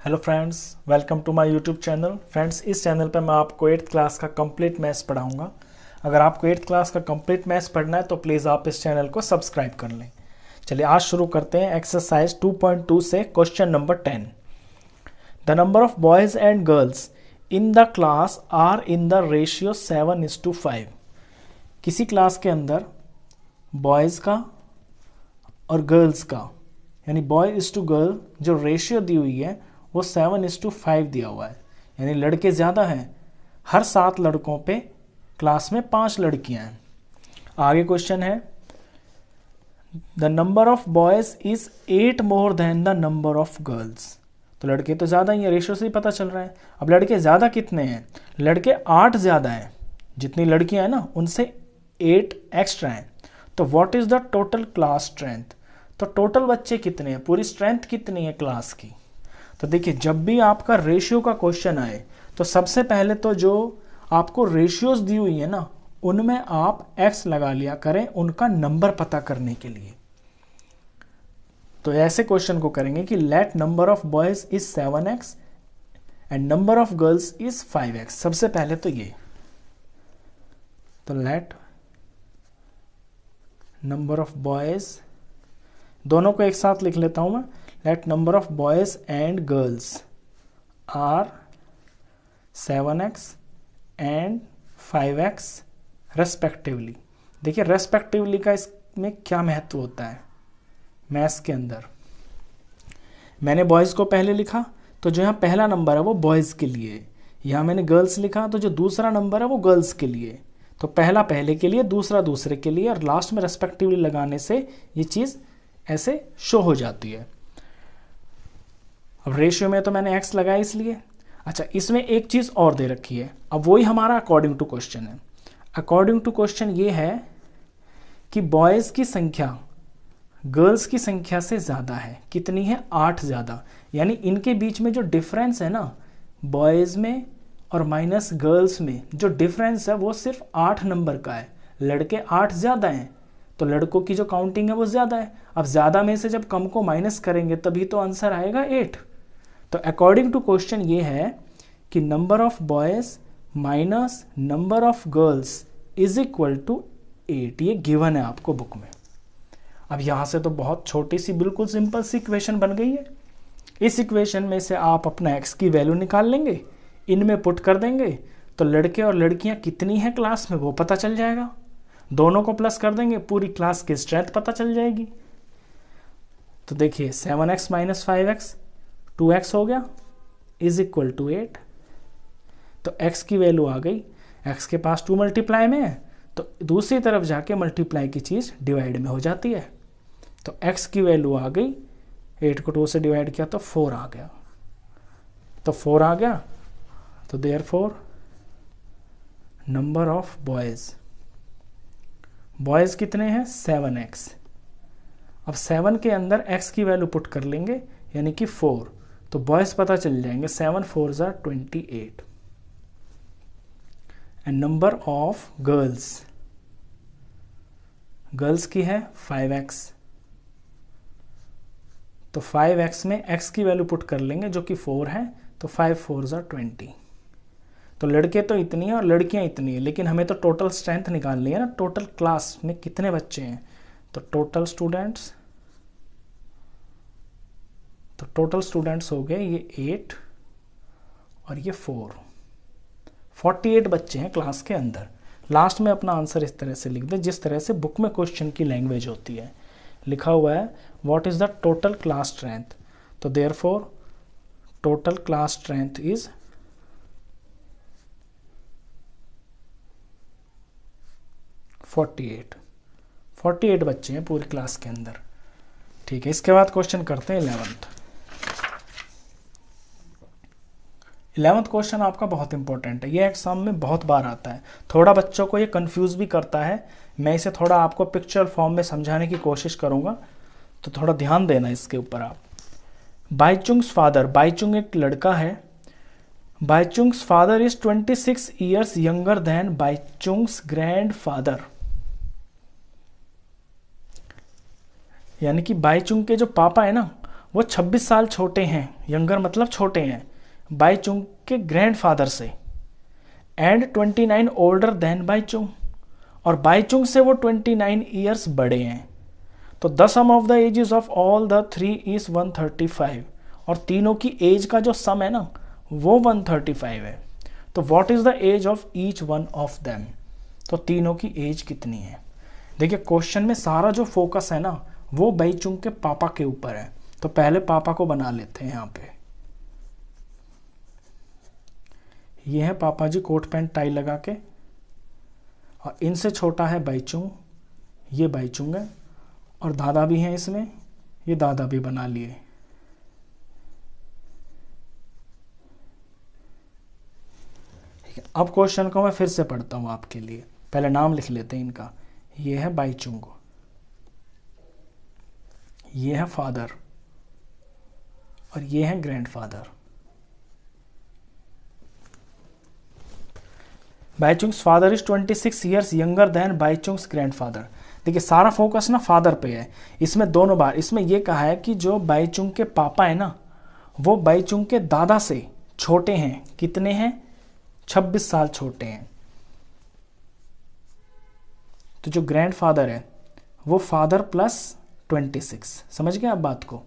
Hello friends, welcome to my YouTube channel. Friends, इस चैनल पर मैं आपको 8th क्लास का कंप्लीट मैथ्स पढ़ाऊंगा। अगर आपको 8th क्लास का कंप्लीट मैथ्स पढ़ना है तो प्लीज़ आप इस चैनल को सब्सक्राइब कर लें। चलिए आज शुरू करते हैं एक्सरसाइज 2.2 से question number 10। The number of boys and girls in the class are in the ratio 7:5। किसी क्लास के अंदर बॉयज़ का और गर्ल्स का यानी बॉय इज टू गर्ल जो रेशियो दी हुई है वो 7:5 दिया हुआ है, यानी लड़के ज़्यादा हैं। हर 7 लड़कों पे क्लास में 5 लड़कियां हैं। आगे क्वेश्चन है the number of boys is 8 more than the number of girls. तो लड़के तो ज़्यादा ही है, रेशियो से ही पता चल रहा है। अब लड़के ज़्यादा कितने हैं? लड़के 8 ज़्यादा हैं। जितनी लड़कियां हैं ना उनसे 8 एक्स्ट्रा हैं। तो what is the total class strength? तो टोटल बच्चे कितने हैं, पूरी स्ट्रेंथ कितनी है क्लास की? तो देखिए, जब भी आपका रेशियो का क्वेश्चन आए तो सबसे पहले तो जो आपको रेशियोज दी हुई है ना उनमें आप x लगा लिया करें उनका नंबर पता करने के लिए। तो ऐसे क्वेश्चन को करेंगे कि late number of boys is 7x and number of girls is 5x। सबसे पहले तो ये, तो लेट नंबर ऑफ बॉयज, दोनों को एक साथ लिख लेता हूं मैं। Let number of boys and girls are 7x and 5x respectively. देखिए रेस्पेक्टिवली का इसमें क्या महत्व होता है मैथ्स के अंदर। मैंने बॉयज़ को पहले लिखा तो जो यहाँ पहला नंबर है वो बॉयज़ के लिए, यहाँ मैंने गर्ल्स लिखा तो जो दूसरा नंबर है वो गर्ल्स के लिए। तो पहला पहले के लिए, दूसरा दूसरे के लिए, और लास्ट में रेस्पेक्टिवली लगाने से ये चीज़ ऐसे शो हो जाती है। अब रेशियो में तो मैंने x लगाया इसलिए। अच्छा, इसमें एक चीज़ और दे रखी है, अब वही हमारा अकॉर्डिंग टू क्वेश्चन है। अकॉर्डिंग टू क्वेश्चन ये है कि बॉयज़ की संख्या गर्ल्स की संख्या से ज़्यादा है। कितनी है? 8 ज़्यादा। यानी इनके बीच में जो डिफरेंस है ना बॉयज़ में और माइनस गर्ल्स में, जो डिफरेंस है वो सिर्फ 8 नंबर का है। लड़के 8 ज़्यादा हैं तो लड़कों की जो काउंटिंग है वो ज़्यादा है। अब ज़्यादा में से जब कम को माइनस करेंगे तभी तो आंसर आएगा 8। तो अकॉर्डिंग टू क्वेश्चन ये है कि number of boys minus number of girls is equal to 8। ये गिवन है आपको बुक में। अब यहाँ से तो बहुत छोटी सी बिल्कुल सिंपल सी इक्वेशन बन गई है। इस इक्वेशन में से आप अपना x की वैल्यू निकाल लेंगे, इनमें पुट कर देंगे तो लड़के और लड़कियाँ कितनी हैं क्लास में वो पता चल जाएगा। दोनों को प्लस कर देंगे, पूरी क्लास की स्ट्रेंथ पता चल जाएगी। तो देखिए 7x माइनस 5x 2x हो गया इज इक्वल टू 8। तो x की वैल्यू आ गई, x के पास 2 मल्टीप्लाई में है तो दूसरी तरफ जाके मल्टीप्लाई की चीज़ डिवाइड में हो जाती है। तो x की वैल्यू आ गई, 8 को 2 से डिवाइड किया तो 4 आ गया। तो 4 आ गया तो देयरफॉर नंबर ऑफ बॉयज़ कितने हैं? 7x। अब 7 के अंदर x की वैल्यू पुट कर लेंगे यानी कि 4, तो बॉयज़ पता चल जाएंगे। 7 4s are 28 and number of girls की है 5x। तो 5x में x की वैल्यू पुट कर लेंगे जो कि 4 है, तो 5 4s are 20। तो लड़के तो इतनी है और लड़कियां इतनी है, लेकिन हमें तो टोटल स्ट्रेंथ निकालनी है ना, टोटल क्लास में कितने बच्चे हैं। तो टोटल स्टूडेंट्स हो गए ये 8 और ये 4, 48 बच्चे हैं क्लास के अंदर। लास्ट में अपना आंसर इस तरह से लिख दें जिस तरह से बुक में क्वेश्चन की लैंग्वेज होती है। लिखा हुआ है what is the total class strength. तो therefore total class strength is 48 बच्चे हैं पूरी क्लास के अंदर। ठीक है, इसके बाद क्वेश्चन करते हैं 11th क्वेश्चन आपका बहुत इंपॉर्टेंट है, ये एग्जाम में बहुत बार आता है। थोड़ा बच्चों को ये कंफ्यूज भी करता है, मैं इसे थोड़ा आपको पिक्चर फॉर्म में समझाने की कोशिश करूंगा, तो थोड़ा ध्यान देना इसके ऊपर आप। बाईचुंग्स फादर, बाईचुंग एक लड़का है, Bhaichung's father is 26 years younger than Bhaichung's grandfather. यानी कि बाईचुंग के जो पापा है ना वो 26 साल छोटे हैं, यंगर मतलब छोटे हैं, बाईचुंग के ग्रैंडफादर से, एंड 29 ओल्डर देन बाईचुंग, और बाईचुंग से वो 29 ईयर्स बड़े हैं। तो the sum of the ages of all the three is 135, और तीनों की एज का जो सम है ना वो 135 है। तो what is the age of each one of them, तो तीनों की एज कितनी है। देखिए क्वेश्चन में सारा जो फोकस है ना वो बाईचुंग के पापा के ऊपर है, तो पहले पापा को बना लेते हैं। यहाँ पे ये है पापा जी कोट पैंट टाई लगा के, और इनसे छोटा है बाईचुंग, ये बाईचुंग है, और दादा भी हैं इसमें, ये दादा भी बना लिए। ठीक है, अब क्वेश्चन को मैं फिर से पढ़ता हूं आपके लिए, पहले नाम लिख लेते हैं इनका। ये है बाईचुंग, ये है फादर, और ये है grandfather. Bhaichung's father is 26 years younger than Bhaichung's grandfather. देखिए सारा फोकस ना फादर पे है, इसमें दोनों बार इसमें ये कहा है कि जो बाईचुंग के पापा है ना वो बाईचुंग के दादा से छोटे हैं। कितने हैं? 26 साल छोटे हैं। तो जो ग्रैंडफादर है वो फादर प्लस 26, समझ गए आप बात को?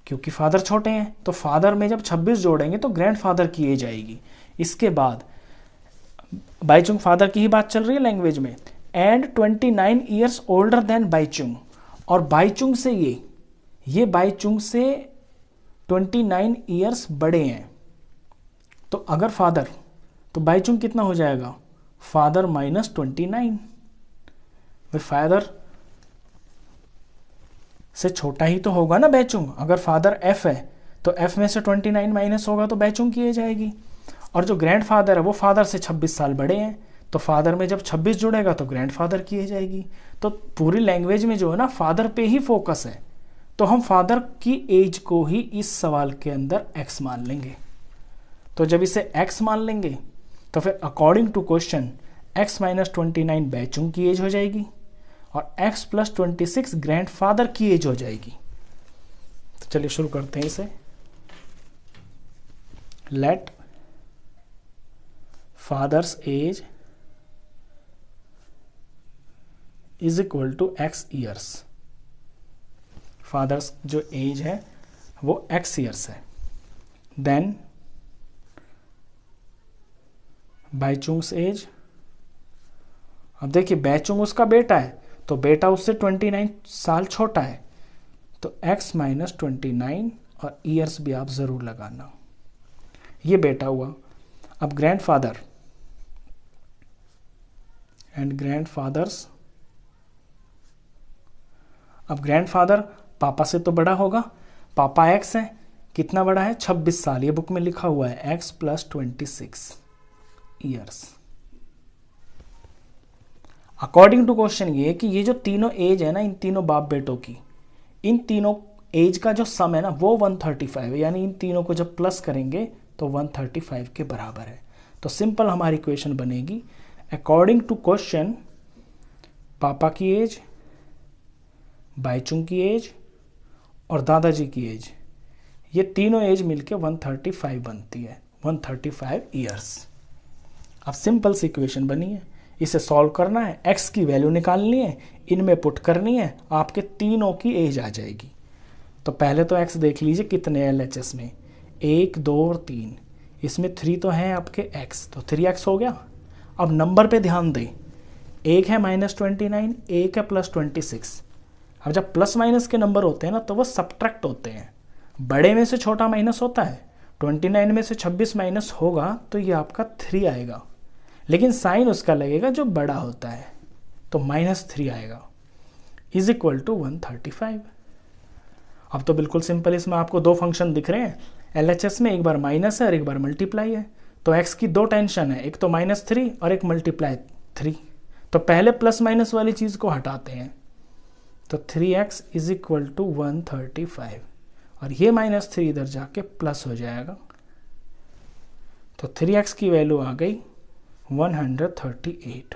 क्योंकि फादर छोटे हैं तो फादर में जब 26 जोड़ेंगे तो ग्रैंडफादर की एज आएगी। इसके बाद बाईचुंग फादर की ही बात चल रही है लैंग्वेज में, and 29 years older than Baichung, और बाईचुंग से ये बाईचुंग से 29 ईयर्स बड़े हैं। तो अगर फादर, तो बाईचुंग कितना हो जाएगा? Father minus 29। फादर से छोटा ही तो होगा ना बाईचुंग। अगर फादर एफ है तो एफ में से 29 माइनस होगा तो बाईचुंग की एज आएगी। और जो ग्रैंडफादर है वो फादर से 26 साल बड़े हैं, तो फादर में जब 26 जुड़ेगा तो ग्रैंडफादर की एज आएगी। तो पूरी लैंग्वेज में जो है ना फादर पे ही फोकस है, तो हम फादर की एज को ही इस सवाल के अंदर एक्स मान लेंगे। तो जब इसे एक्स मान लेंगे तो फिर according to question x minus 29 Baichung की एज हो जाएगी, और x प्लस 26 ग्रैंडफादर की एज हो जाएगी। तो चलिए शुरू करते हैं इसे। Let father's age is equal to x years. Father's जो एज है वो x ईयर्स है। देन बाईचुंग्स एज, अब देखिए बाईचुंग उसका बेटा है तो बेटा उससे 29 साल छोटा है, तो x माइनस 29, और ईयर्स भी आप जरूर लगाना। ये बेटा हुआ। अब ग्रैंडफादर एंड ग्रैंडफादर्स, अब ग्रैंडफादर पापा से तो बड़ा होगा, पापा x है, कितना बड़ा है? 26 साल, ये बुक में लिखा हुआ है x plus 26 years. According to question ये कि ये जो तीनों एज है ना इन तीनों बाप बेटों की, इन तीनों एज का जो सम है ना वो 135 है, यानी इन तीनों को जब प्लस करेंगे तो 135 के बराबर है। तो सिंपल हमारी इक्वेशन बनेगी अकॉर्डिंग टू क्वेश्चन पापा की एज, बाईचुंग की एज और दादाजी की एज, ये तीनों एज मिलके 135 बनती है, 135 ईयर्स। अब सिंपल सी इक्वेशन बनी है, इसे सॉल्व करना है, x की वैल्यू निकालनी है, इनमें पुट करनी है, आपके तीनों की एज आ जाएगी। तो पहले तो x देख लीजिए कितने LHS में, 1 2 और 3, इसमें 3 तो हैं आपके x, तो 3x हो गया। अब नंबर पे ध्यान दें, एक है माइनस 29, एक है प्लस 26। अब जब प्लस माइनस के नंबर होते हैं ना तो वो सब्ट्रैक्ट होते हैं, बड़े में से छोटा माइनस होता है। 29 में से 26 माइनस होगा तो ये आपका 3 आएगा, लेकिन साइन उसका लगेगा जो बड़ा होता है, तो -3 आएगा, इज इक्वल टू 135। अब तो बिल्कुल सिंपल, इसमें आपको दो फंक्शन दिख रहे हैं LHS में, एक बार माइनस है और एक बार मल्टीप्लाई है। तो x की दो टेंशन है, एक तो -3 और एक मल्टीप्लाई 3। तो पहले प्लस माइनस वाली चीज़ को हटाते हैं, तो 3x इज इक्वल टू 135, और ये -3 इधर जाके प्लस हो जाएगा। तो 3x की वैल्यू आ गई 138।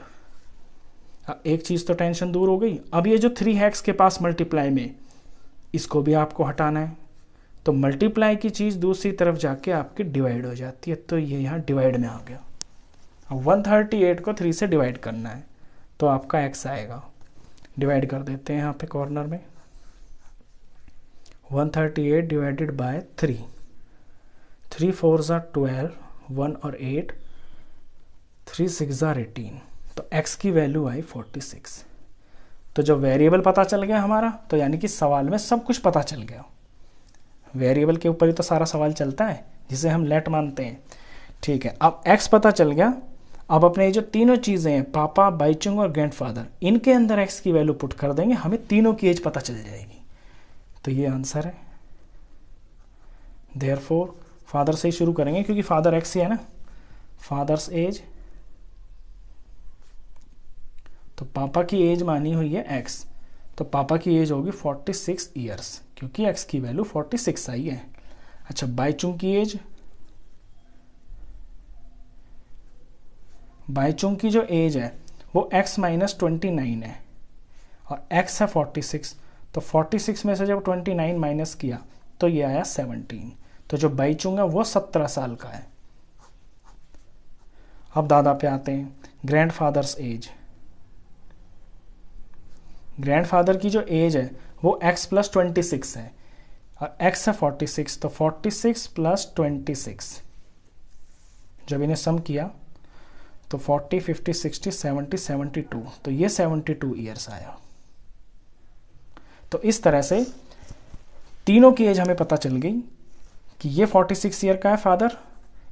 एक चीज़ तो टेंशन दूर हो गई। अब ये जो 3x के पास मल्टीप्लाई में, इसको भी आपको हटाना है, तो मल्टीप्लाई की चीज़ दूसरी तरफ जाके आपकी डिवाइड हो जाती है, तो ये यहाँ डिवाइड में आ गया। अब 138 को 3 से डिवाइड करना है, तो आपका x आएगा। डिवाइड कर देते हैं यहाँ पे कॉर्नर में, 138 डिवाइडेड बाय 3, 3 4 ज़ा 12, 1 और 8, 3 6 ज़ा 18, तो x की वैल्यू आई 46। तो जब वेरिएबल पता चल गया हमारा, तो यानी कि सवाल में सब कुछ पता चल गया। वेरिएबल के ऊपर ही तो सारा सवाल चलता है, जिसे हम लेट मानते हैं। ठीक है, अब x पता चल गया। अब अपने ये जो तीनों चीज़ें हैं, पापा, बाईचुंग और ग्रैंडफादर, इनके अंदर x की वैल्यू पुट कर देंगे, हमें तीनों की एज पता चल जाएगी। तो ये आंसर है। देयरफॉर फादर से ही शुरू करेंगे, क्योंकि फादर x ही है ना। फादर्स एज, तो पापा की एज मानी हुई है x, तो पापा की एज होगी 46 ईयर्स, क्योंकि x की वैल्यू 46 आई है। अच्छा, बाईचुंग की एज, बाईचुंग की जो एज है वो x माइनस 29 है, और x है 46, तो 46 में से जब 29 माइनस किया तो ये आया 17, तो जो बाईचुंग है वो 17 साल का है। अब दादा पे आते हैं। ग्रैंडफादर्स एज, ग्रैंडफादर की जो एज है वो x प्लस 26 है, और x है 46, तो 46 प्लस 26, जब इन्हें सम किया तो 40, 50, 60, 70, 72, तो ये 72 ईयर्स आया। तो इस तरह से तीनों की एज हमें पता चल गई कि ये 46 ईयर का है फादर,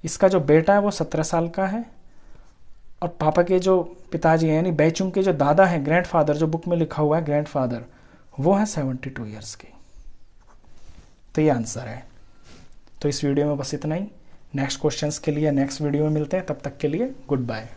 इसका जो बेटा है वो 17 साल का है, और पापा के जो पिताजी हैं यानी बाईचुंग के जो दादा हैं, ग्रैंडफादर, जो बुक में लिखा हुआ है ग्रैंडफादर, वो है 72 ईयर्स के। तो ये आंसर है। तो इस वीडियो में बस इतना ही। नेक्स्ट क्वेश्चंस के लिए नेक्स्ट वीडियो में मिलते हैं, तब तक के लिए गुड बाय।